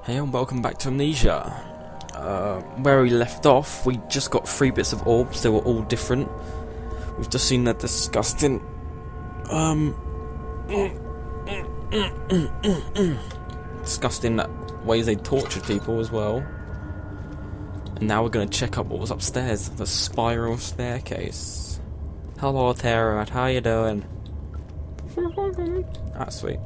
Hey and welcome back to Amnesia. Where we left off, we just got 3 bits of orbs. They were all different. We've just seen that disgusting disgusting ways they tortured people as well. And now we're going to check up what was upstairs, the spiral staircase. Hello Tara, how you doing? That's sweet.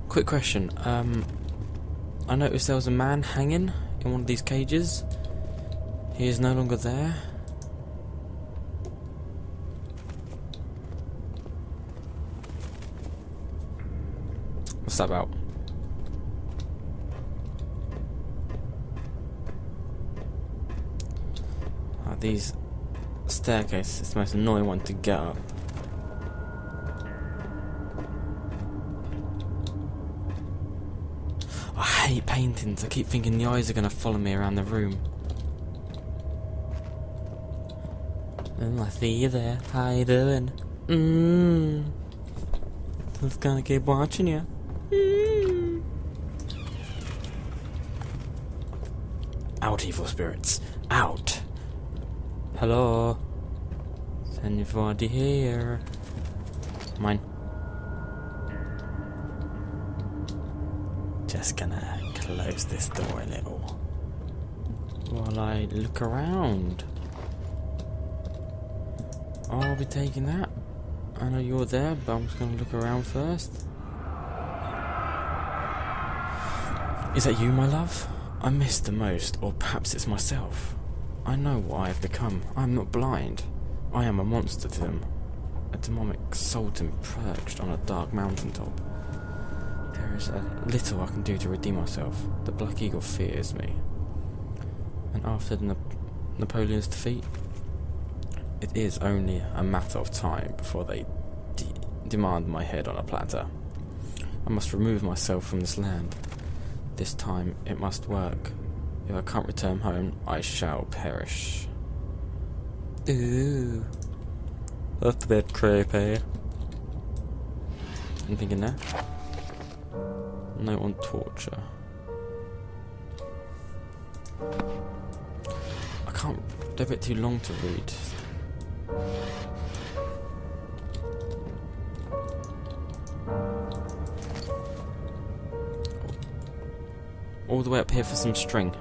Quick question, I noticed there was a man hanging in one of these cages. He is no longer there. What's that about? These staircases, it's the most annoying one to get up. I hate paintings. I keep thinking the eyes are going to follow me around the room. I see you there. How you doing? Just gonna keep watching you. Out, evil spirits. Out. Hello. Is anybody here? Mine. Just gonna close this door a little while I look around. I'll be taking that. I know you're there, but I'm just gonna look around first. Is that you, my love? I miss the most, or perhaps it's myself. I know what I have become. I am not blind. I am a monster to them. A demonic sultan perched on a dark mountaintop. There is a little I can do to redeem myself. The Black Eagle fears me. And after Napoleon's defeat, it is only a matter of time before they demand my head on a platter. I must remove myself from this land. This time it must work. If I can't return home, I shall perish. Ooh. That's a bit creepy. Anything in there? Note on torture. I can't. They're a bit too long to read. All the way up here for some string.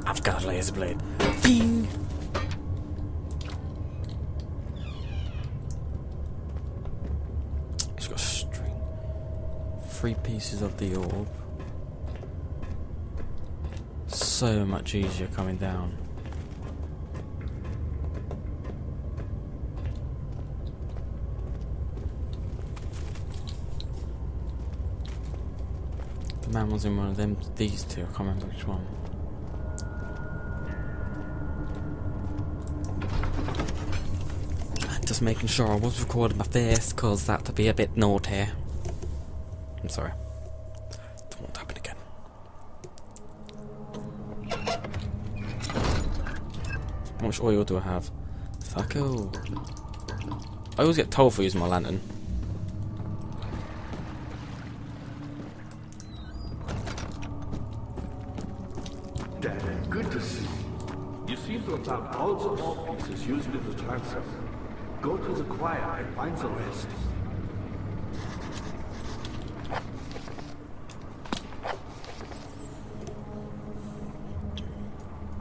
I've got a laser blade. Bing! It's got a string. 3 pieces of the orb. So much easier coming down. The man was in one of them. These two. I can't remember which one. Just making sure I was recording my face, cause that would be a bit naughty. I'm sorry. Don't want to happen again. How much oil do I have? Fucko. I always get told for using my lantern. Dad, good to see you. You seem to have found all the orb pieces used in the transfer. Go to the choir and find the rest.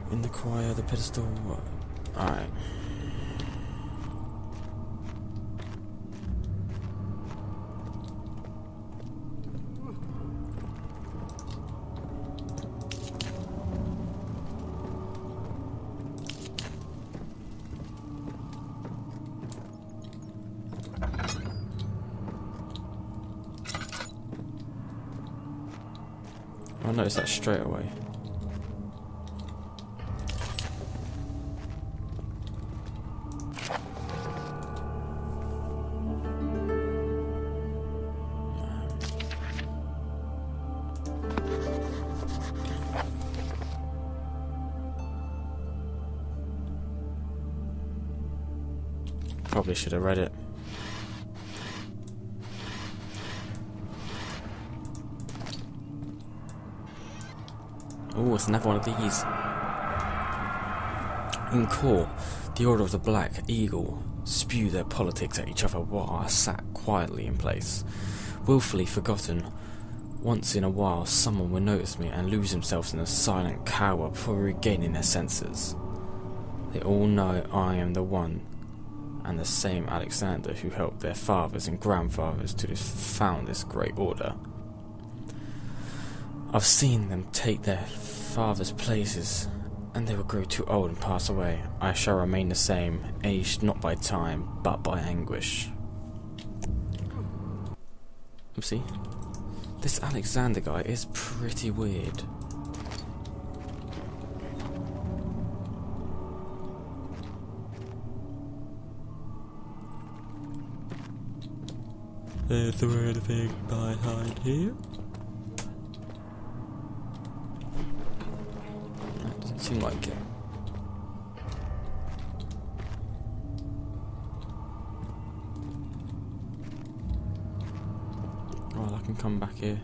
In the choir, the pedestal. Alright. I noticed that straight away. Probably should have read it. Oh, it's another one of these. In court, the Order of the Black Eagle spew their politics at each other while I sat quietly in place, willfully forgotten. Once in a while, someone will notice me and lose themselves in a silent cower before regaining their senses. They all know I am the one and the same Alexander who helped their fathers and grandfathers to found this great order. I've seen them take their fathers' places, and they will grow too old and pass away. I shall remain the same, aged not by time, but by anguish. See, this Alexander guy is pretty weird. Is there anything behind here? That doesn't seem like it. Well, I can come back here.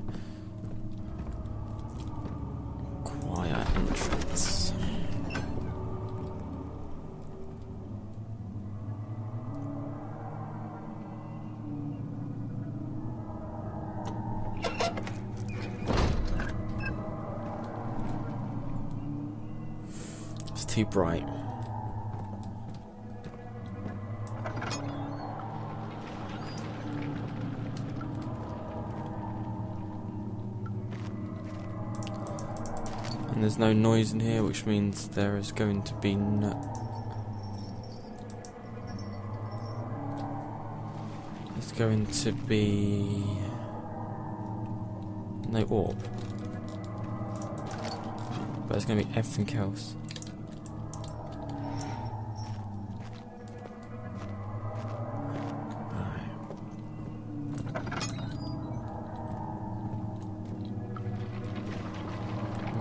Quiet entrance. It's too bright. And there's no noise in here, which means there is going to be no... There's going to be... no orb. But there's going to be everything else.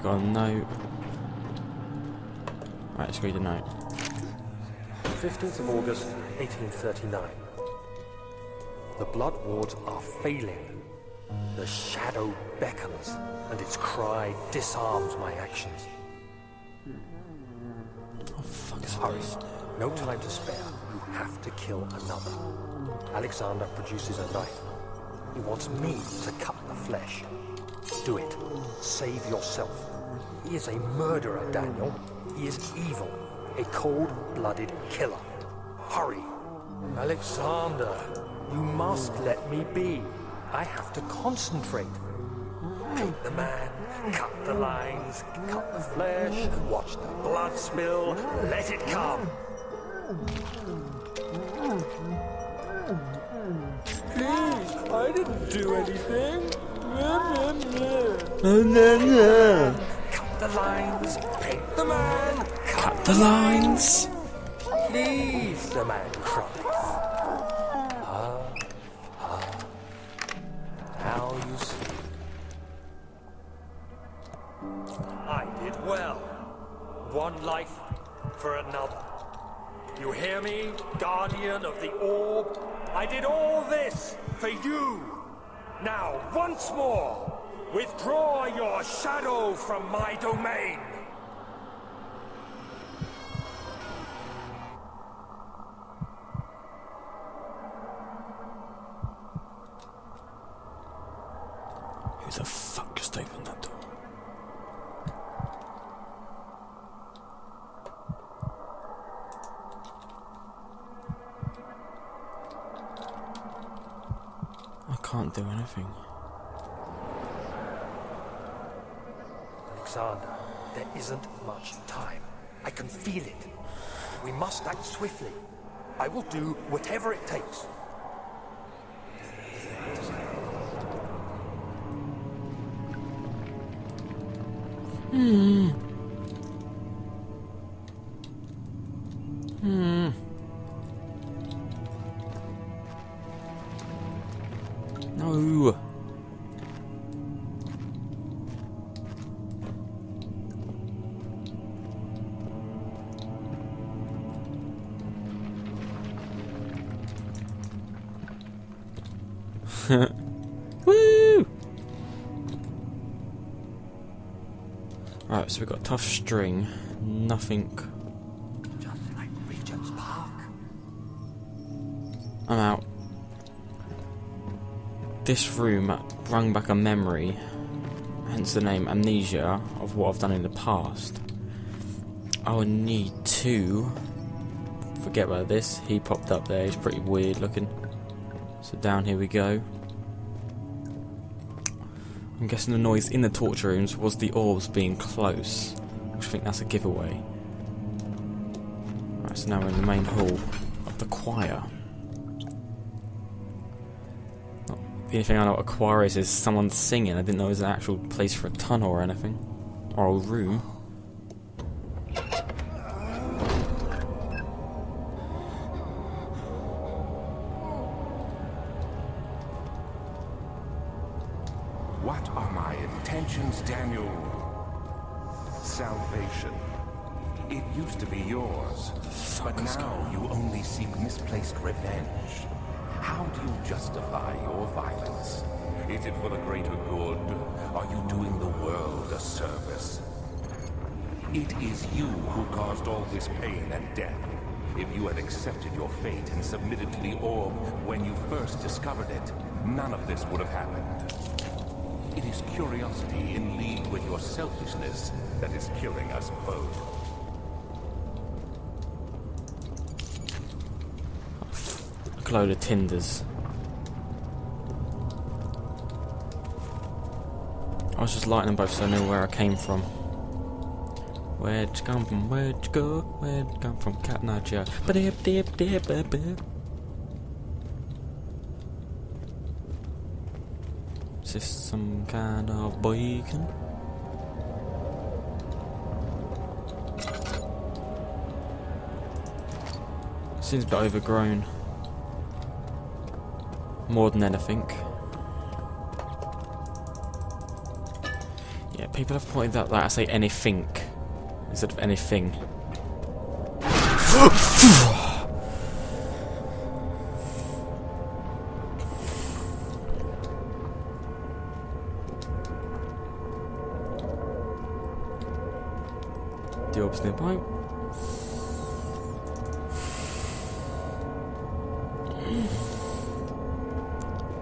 Got a note. Right, let's read the note. 15th of August, 1839. The blood wards are failing. The shadow beckons, and its cry disarms my actions. Oh, fuck, Hurry. No time to spare. You have to kill another. Alexander produces a knife. He wants me to cut the flesh. Do it. Save yourself. He is a murderer, Daniel. He is evil. A cold-blooded killer. Hurry. Alexander, you must let me be. I have to concentrate. Paint the man, cut the lines, cut the flesh, watch the blood spill, let it come. Please, I didn't do anything. Cut the lines, paint the man, Cut the lines! please, the man cries. Now you see. I did well. One life for another. You hear me, guardian of the orb? I did all this for you. Now, once more, withdraw your shadow from my domain. Who the fuck just opened that door? I can't do anything. Alexander, there isn't much time. I can feel it. We must act swiftly. I will do whatever it takes. No. Woo! Right, so we've got a tough string, nothing. Just like Regent's Park. I'm out. This room brought back a memory, hence the name Amnesia, of what I've done in the past. I would need to forget about this. He popped up there, he's pretty weird looking. So down here we go. I'm guessing the noise in the torture rooms was the orbs being close, which I think that's a giveaway. Right, so now we're in the main hall of the choir. The only thing I know what a choir is someone singing. I didn't know it was an actual place for a tunnel or anything. Or a room. What are my intentions, Daniel? Salvation. It used to be yours, but now you only seek misplaced revenge. How do you justify your violence? Is it for the greater good? Are you doing the world a service? It is you who caused all this pain and death. If you had accepted your fate and submitted to the orb when you first discovered it, none of this would have happened. It is curiosity in league with your selfishness that is killing us both. A load of tinders. I was just lighting them both so I knew where I came from. Where'd you come from? Where'd you go? Where'd you come from? Cat Nigel. Is this some kind of beacon? Seems a bit overgrown. More than anything. Yeah, people have pointed out that I say anything instead of anything. The orb's nearby.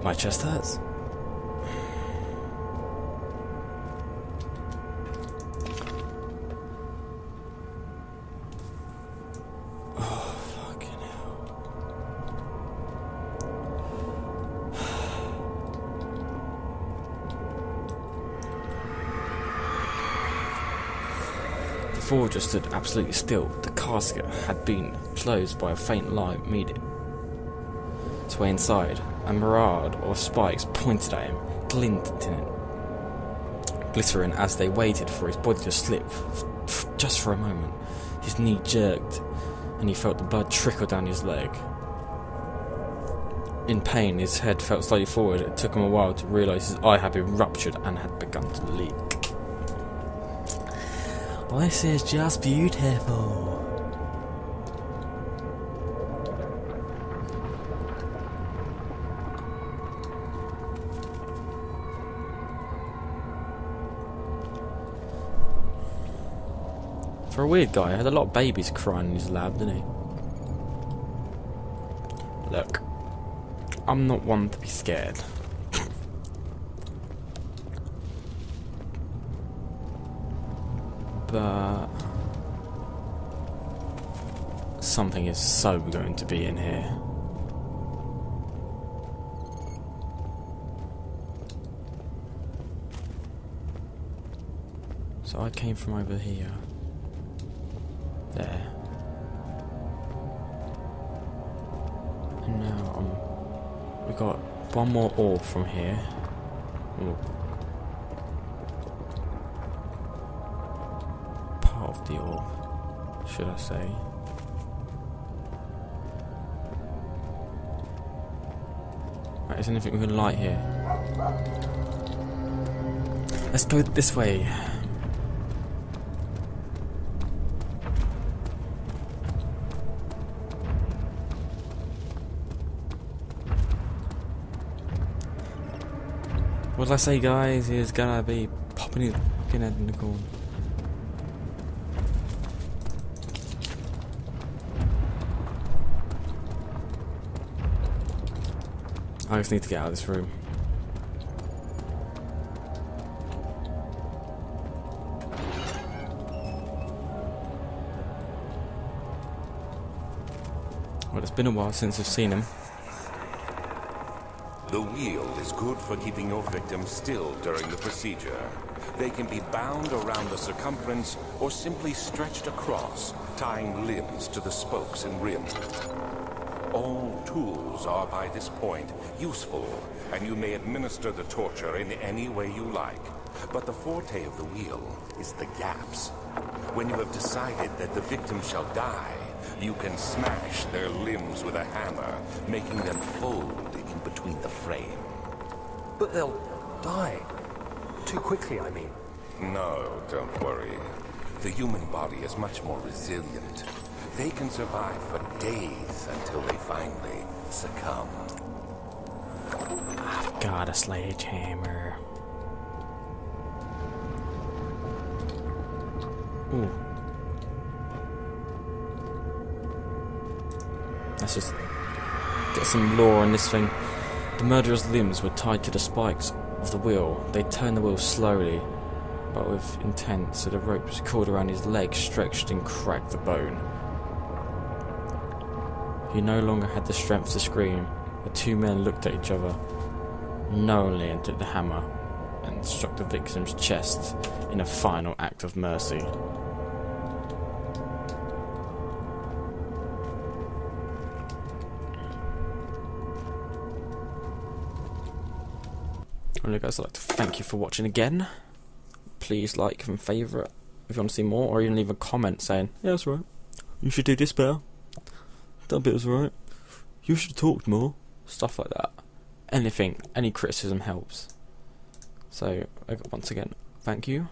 My chest hurts. Oh, fucking hell. The four just stood absolutely still. The casket had been closed by a faint light made its way inside. A mirage of spikes pointed at him, glittering as they waited for his body to slip. Just for a moment, his knee jerked, and he felt the blood trickle down his leg. In pain, his head fell slightly forward. It took him a while to realise his eye had been ruptured and had begun to leak. This is just beautiful. For a weird guy, I had a lot of babies crying in his lab, didn't he? Look, I'm not one to be scared. But something is so going to be in here. So I came from over here. There. And now we got one more orb from here. Ooh. should I say. Right, is there anything we can light here? Let's go this way. What did I say, guys? He's gonna be popping his fucking head in the corner. I just need to get out of this room. Well, it's been a while since I've seen him. The wheel is good for keeping your victims still during the procedure. They can be bound around the circumference or simply stretched across, tying limbs to the spokes and rim. All tools are by this point useful, and you may administer the torture in any way you like. But the forte of the wheel is the gaps. When you have decided that the victim shall die, you can smash their limbs with a hammer, making them fold in between the frame. But they'll die. Too quickly, I mean. No, don't worry. The human body is much more resilient. They can survive for days until they finally succumb. I've got a sledgehammer. Ooh. Let's just get some lore on this thing. The murderer's limbs were tied to the spikes of the wheel. They turned the wheel slowly, but with intent, so the rope was caught around his leg, stretched and cracked the bone. He no longer had the strength to scream. The two men looked at each other knowingly and took the hammer and struck the victim's chest in a final act of mercy. Well, guys, I'd like to thank you for watching again. Please like and favourite if you want to see more, or even leave a comment saying, yeah, that's right, you should do this better, that bit was right, you should have talked more, stuff like that. Anything, any criticism helps. So, once again, thank you.